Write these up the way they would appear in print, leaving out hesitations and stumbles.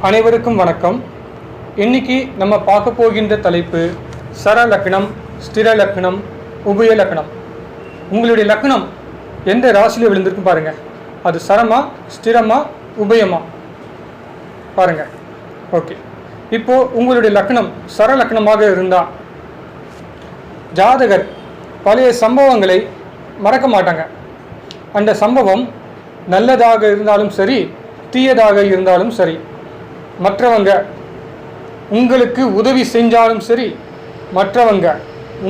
அனைவருக்கும் வணக்கம். இன்னைக்கு நம்ம பார்க்க போகின்ற தலைப்பு சரலக்னம், ஸ்திரலக்னம், உபயலக்னம். உங்களுடைய லக்னம் எந்த ராசியில் விழுந்திருக்கும் பாருங்க. அது சரமா, ஸ்திரமா, உபயமா பாருங்க. ஓகே, இப்போ உங்களுடைய லக்னம் சரலக்னமாக இருந்தால் ஜாதகர் பழைய சம்பவங்களை மறக்க மாட்டாங்க. அந்த சம்பவம் நல்லதாக இருந்தாலும் சரி, தீயதாக இருந்தாலும் சரி, மற்றவங்க உங்களுக்கு உதவி செஞ்சாலும் சரி, மற்றவங்க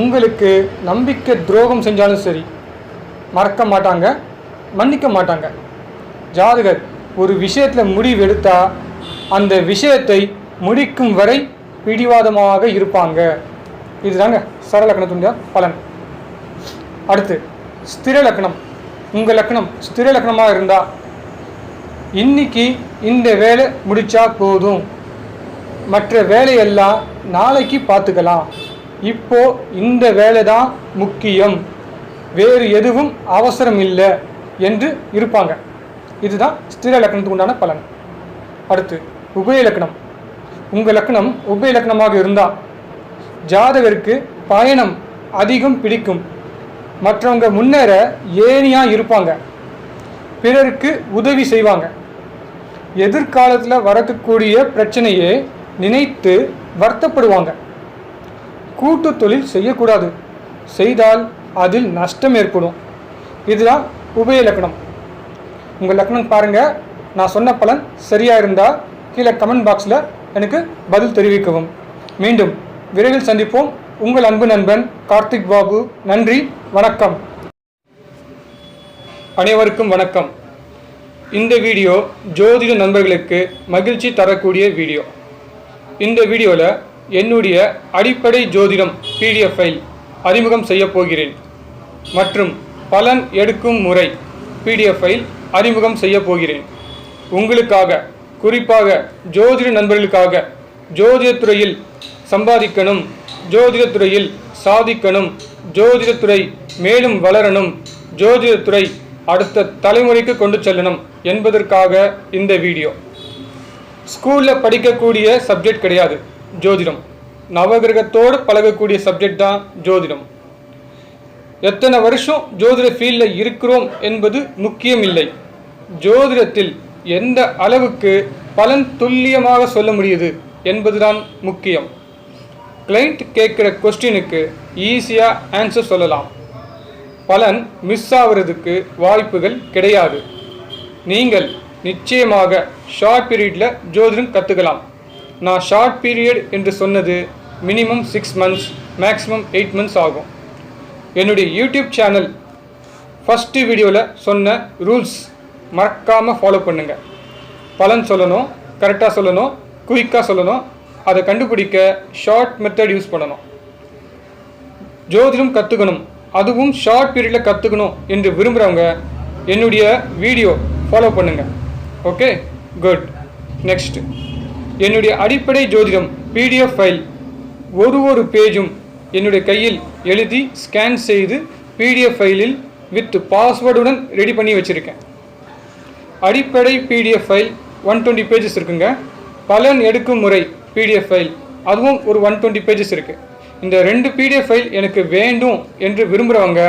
உங்களுக்கு நம்பிக்கை துரோகம் செஞ்சாலும் சரி, மறக்க மாட்டாங்க, மன்னிக்க மாட்டாங்க. ஜாதகர் ஒரு விஷயத்தில் முடிவு எடுத்தால் அந்த விஷயத்தை முடிக்கும் வரை பிடிவாதமாக இருப்பாங்க. இதுதாங்க சரலக்னத்துடைய பலன். அடுத்து ஸ்திர லக்னம். உங்கள் லக்னம் ஸ்திர லக்னமாக இருந்தால் இன்னைக்கு இந்த வேலை முடித்தா போதும், மற்ற வேலையெல்லாம் நாளைக்கு பார்த்துக்கலாம், இப்போ இந்த வேலை தான் முக்கியம், வேறு எதுவும் அவசரம் இல்லை என்று இருப்பாங்க. இதுதான் ஸ்திர லக்னத்துக்கு உண்டான பலன். அடுத்து உபயலக்னம். உங்கள் லக்னம் உபயலக்னமாக இருந்தால் ஜாதகருக்கு பயணம் அதிகம் பிடிக்கும், மற்றவங்க முன்னேற ஏனியாக இருப்பாங்க, பிறருக்கு உதவி செய்வாங்க, எதிர்காலத்தில் வரக்கூடிய பிரச்சனையை நினைத்து வருத்தப்படுவாங்க. கூட்டு தொழில் செய்யக்கூடாது, செய்தால் அதில் நஷ்டம் ஏற்படும். இதுதான் உபயலக்னம். உங்கள் லக்னம் பாருங்கள். நான் சொன்ன பலன் சரியாக இருந்தால் கீழே கமெண்ட் பாக்ஸில் எனக்கு பதில் தெரிவிக்கவும். மீண்டும் விரைவில் சந்திப்போம். உங்கள் அன்பு நண்பன் கார்த்திக் பாபு. நன்றி, வணக்கம். அனைவருக்கும் வணக்கம். இந்த வீடியோ ஜோதிட நண்பர்களுக்கு மகிழ்ச்சி தரக்கூடிய வீடியோ. இந்த வீடியோவில் என்னுடைய அடிப்படை ஜோதிடம் PDF ஃபைல் அறிமுகம் செய்ய போகிறேன் மற்றும் பலன் எடுக்கும் முறை PDF ஃபைல் அறிமுகம் செய்ய போகிறேன். உங்களுக்காக, குறிப்பாக ஜோதிட நண்பர்களுக்காக, ஜோதிடத்துறையில் சம்பாதிக்கணும், ஜோதிடத்துறையில் சாதிக்கணும், ஜோதிடத்துறை மேலும் வளரணும், ஜோதிடத்துறை அடுத்த தலைமுறைக்கு கொண்டு செல்லணும் என்பதற்காக இந்த வீடியோ. ஸ்கூலில் படிக்கக்கூடிய சப்ஜெக்ட் கிடையாது ஜோதிடம். நவகிரகத்தோடு பழகக்கூடிய சப்ஜெக்ட் தான் ஜோதிடம். எத்தனை வருஷம் ஜோதிட ஃபீல்டில் இருக்கிறோம் என்பது முக்கியம் இல்லை. ஜோதிடத்தில் எந்த அளவுக்கு பலன் துல்லியமாக சொல்ல முடியுது என்பதுதான் முக்கியம். கிளைண்ட் கேட்குற கொஸ்டினுக்கு ஈஸியாக ஆன்சர் சொல்லலாம். பலன் மிஸ் ஆகிறதுக்கு வாய்ப்புகள் கிடையாது. நீங்கள் நிச்சயமாக ஷார்ட் பீரியடில் ஜோதிடம் கற்றுக்கலாம். நான் ஷார்ட் பீரியட் என்று சொன்னது மினிமம் 6 months, மேக்ஸிமம் 8 months ஆகும். என்னுடைய யூடியூப் சேனல் ஃபஸ்ட்டு வீடியோவில் சொன்ன ரூல்ஸ் மறக்காமல் ஃபாலோ பண்ணுங்கள். பலன் சொல்லணும், கரெக்டாக சொல்லணும், குயிக்காக சொல்லணும், அதை கண்டுபிடிக்க ஷார்ட் மெத்தட் யூஸ் பண்ணணும். ஜோதிடம் கற்றுக்கணும், அதுவும் ஷார்ட் பீரியடில் கற்றுக்கணும் என்று விரும்புகிறவங்க என்னுடைய வீடியோ ஃபாலோ பண்ணுங்கள். Okay, good. நெக்ஸ்ட், என்னுடைய அடிப்படை ஜோதிடம் PDF ஃபைல் ஒரு பேஜும் என்னுடைய கையில் எழுதி ஸ்கேன் செய்து PDF ஃபைலில் வித் பாஸ்வேர்டுடன் ரெடி பண்ணி வச்சுருக்கேன். அடிப்படை PDF ஃபைல் 120 pages இருக்குங்க. பலன் எடுக்கும் முறை PDF ஃபைல் அதுவும் ஒரு 120 pages இருக்குது. இந்த 2 PDF ஃபைல் எனக்கு வேண்டும் என்று விரும்புகிறவங்க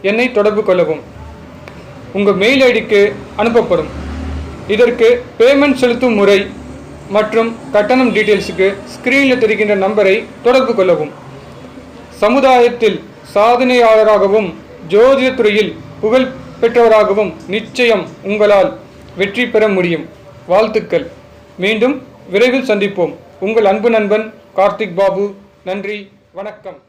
என்னை தொடர்பு கொள்ளவும். உங்கள் மெயில் ஐடிக்கு அனுப்பப்படும். இதற்கு பேமெண்ட் செலுத்தும் முறை மற்றும் கட்டணம் டீட்டெயில்ஸுக்கு ஸ்க்ரீனில் தெரிகின்ற நம்பரை தொடர்பு கொள்ளவும். சமுதாயத்தில் சாதனையாளராகவும் ஜோதிடத்துறையில் புகழ் பெற்றவராகவும் நிச்சயம் உங்களால் வெற்றி பெற முடியும். வாழ்த்துக்கள். மீண்டும் விரைவில் சந்திப்போம். உங்கள் அன்பு நண்பன் கார்த்திக் பாபு. நன்றி, வணக்கம்.